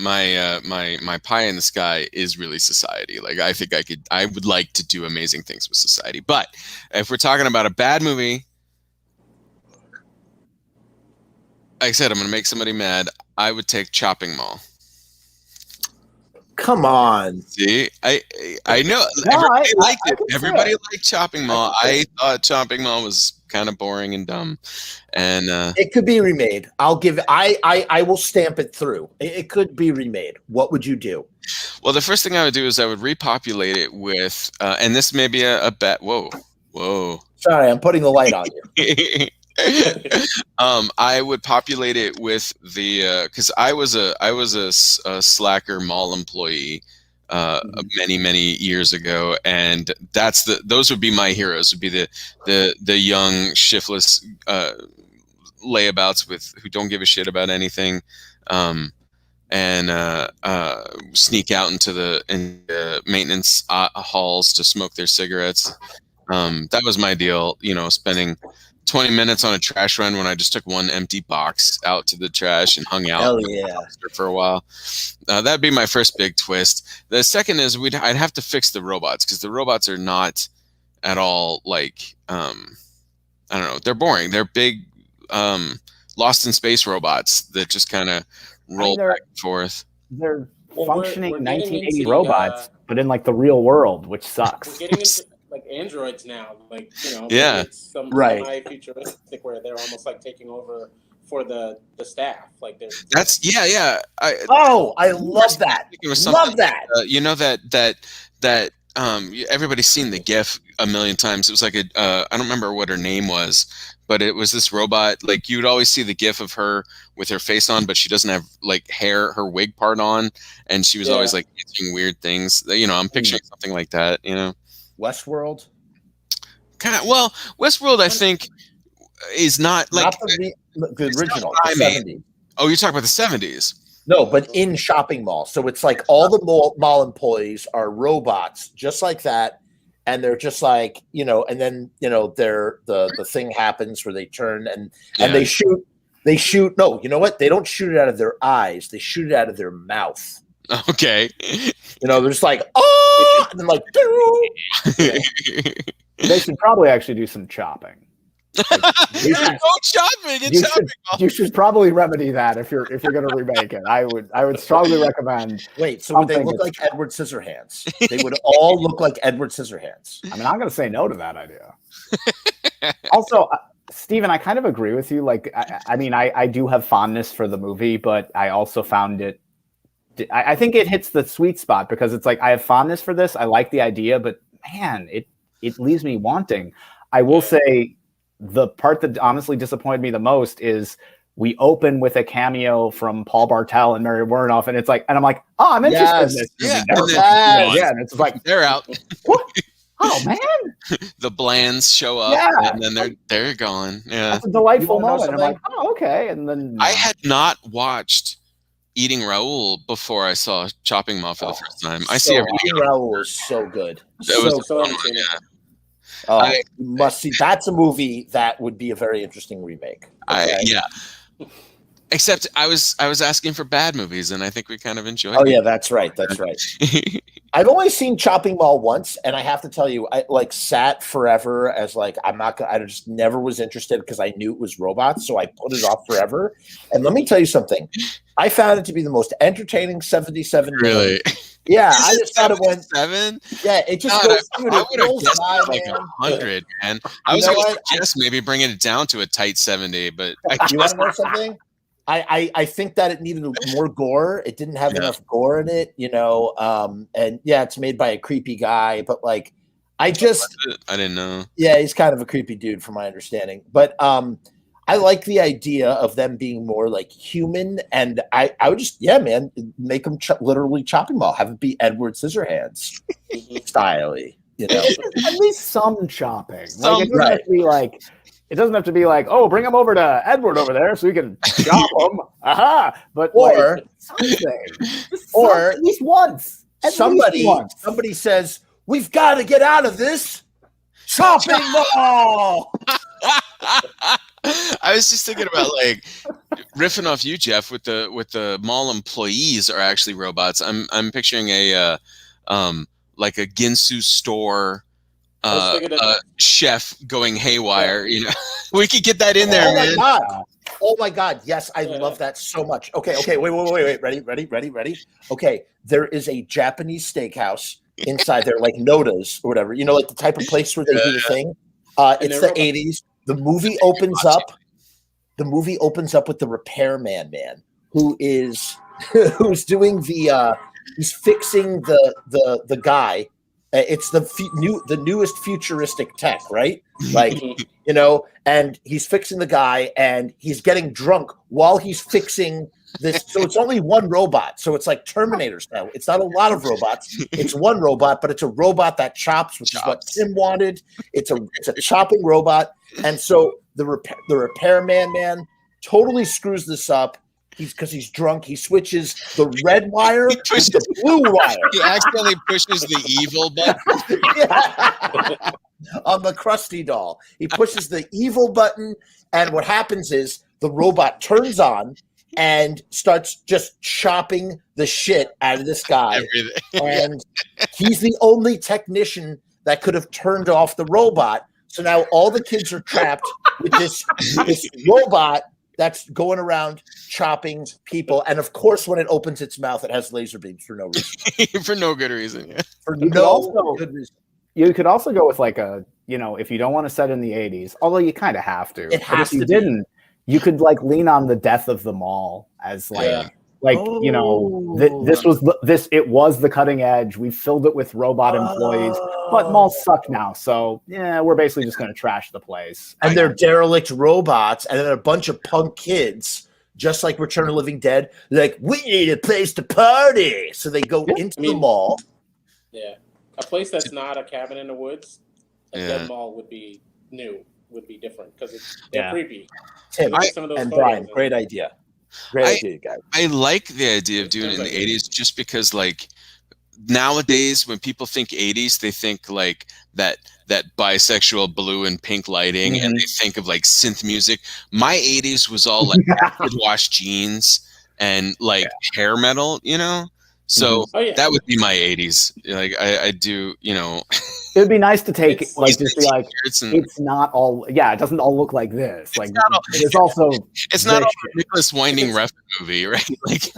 my pie in the sky is really society. Like I think I would like to do amazing things with society. But if we're talking about a bad movie, like I said, I'm going to make somebody mad. I would take Chopping Mall. Come on. See, I know everybody liked it. Everybody liked Chopping Mall. I thought Chopping Mall was kind of boring and dumb, and it could be remade. I'll give it. I will stamp it through. It could be remade. What would you do? Well, the first thing I would do is I would repopulate it with, and this may be a bet. Whoa. Sorry, I'm putting the light on you. I would populate it with the because I was a slacker mall employee many years ago, and those would be my heroes. Would be the young shiftless layabouts who don't give a shit about anything, and sneak out into the maintenance halls to smoke their cigarettes. That was my deal. Spending 20 minutes on a trash run when I just took one empty box out to the trash and hung out for a while. That'd be my first big twist. The second is I'd have to fix the robots, because the robots are not at all like, I don't know, they're boring. They're big, lost in space robots that just kind of roll back and forth. They're functioning 1980 robots, but in like the real world, which sucks. We're getting into like androids now, like it's semi-futuristic where they're almost like taking over for the staff. Like that's I love that. Love that. That everybody's seen the GIF a million times. It was like I don't remember what her name was, but it was this robot. Like you would always see the GIF of her with her face on, but she doesn't have like her wig part on, and she was always like answering weird things. I'm picturing something like that. Westworld? Well, Westworld, I think, is not like... Not the original, the 70s. Oh, you're talking about the 70s? No, but in Shopping Mall. So it's like all the mall employees are robots, just like that. And they're just like, and then, the thing happens where they turn and they shoot. No, you know what? They don't shoot it out of their eyes. They shoot it out of their mouth. Okay. They're just like, oh, and then like, They should probably actually do some chopping. You should probably remedy that if you're going to remake it. I would strongly recommend. Wait, so would they look like Edward Scissorhands? They would all look like Edward Scissorhands. I mean, I'm going to say no to that idea. Also, Steven, I kind of agree with you. Like, I do have fondness for the movie, but I also found it. I think it hits the sweet spot because it's like I have fondness for this. I like the idea, but man, it leaves me wanting. I will say the part that honestly disappointed me the most is we open with a cameo from Paul Bartel and Mary Warnoff, and it's like, and I'm like, oh, I'm interested in this. Yeah, and it's like they're out. Oh man, the Blands show up, and then they're gone. Yeah, that's a delightful moment. I'm like, oh, okay, and then I had not watched Eating Raoul before I saw Chopping Mall for the first time. Eating Raoul is so good. You must see. That's a movie that would be a very interesting remake. Except I was asking for bad movies, and I think we kind of enjoyed. Oh yeah, that's right. I've only seen Chopping Mall once, and I have to tell you, I like sat forever as like I just never was interested because I knew it was robots, so I put it off forever. And let me tell you something, I found it to be the most entertaining 77. Really? Yeah, I just thought it went 7. Yeah, it just goes. I would have guessed like 100, man. I was going to suggest maybe bringing it down to a tight 70, but you want to know something? I think that it needed more gore. It didn't have enough gore in it, and it's made by a creepy guy, but like, I didn't know. Yeah, he's kind of a creepy dude from my understanding, but I like the idea of them being more like human, and I would just, make them literally Chopping Mall, have it be Edward Scissorhands style-y, At least some chopping. It doesn't have to be like, oh, bring him over to Edward over there so we can chop him. Aha! But something. Or at least once. Somebody says, we've got to get out of this Chopping Mall. I was just thinking about like riffing off you, Jeff, with the mall employees are actually robots. I'm picturing a like a Ginsu store chef going haywire. You know, we could get that in there, man. Oh my God! Yes, I love that so much. Okay, wait. Ready. Okay, there is a Japanese steakhouse inside there, like Noda's or whatever. You know, like the type of place where they do the thing. It's the 80s. The movie opens up. The movie opens up with the repairman man who's doing he's fixing the guy. It's the newest futuristic tech, right? Like, you know, and he's fixing the guy and he's getting drunk while he's fixing this. So it's only one robot. So it's like Terminator style. It's not a lot of robots. It's one robot, but it's a robot that chops, which is what Tim wanted. It's a chopping robot. And so the repairman man totally screws this up. Because he's drunk, he switches the red wire to the blue wire. He accidentally pushes the evil button. On the Krusty doll. He pushes the evil button, and what happens is the robot turns on and starts just chopping the shit out of this guy. And he's the only technician that could have turned off the robot. So now all the kids are trapped with this robot that's going around chopping people. And of course, when it opens its mouth, it has laser beams for no reason. For no good reason, yeah. For no good reason. You could also go with like if you don't want to set in the 80s, although you kind of have to. It has if you didn't, you could like lean on the death of the mall as like, it was the cutting edge. We filled it with robot employees, but malls suck now. So yeah, we're basically just going to trash the place. And they're derelict robots, and then a bunch of punk kids, just like Return of the Living Dead. They're like, we need a place to party, so they go into the mall. Yeah, a place that's not a cabin in the woods. A dead mall would be different because they're creepy. Tim and Brian, great idea. Great idea, guys. I like the idea of doing it in the 80s just because, like, nowadays when people think 80s, they think like that bisexual blue and pink lighting, and they think of like synth music. My 80s was all like acid wash jeans and like hair metal, you know. So that would be my 80s. Like I do, you know. It would be nice to take just be like it's not all. Yeah, it doesn't all look like this. Like it's not all a Nicholas Winding Refn movie, right? Like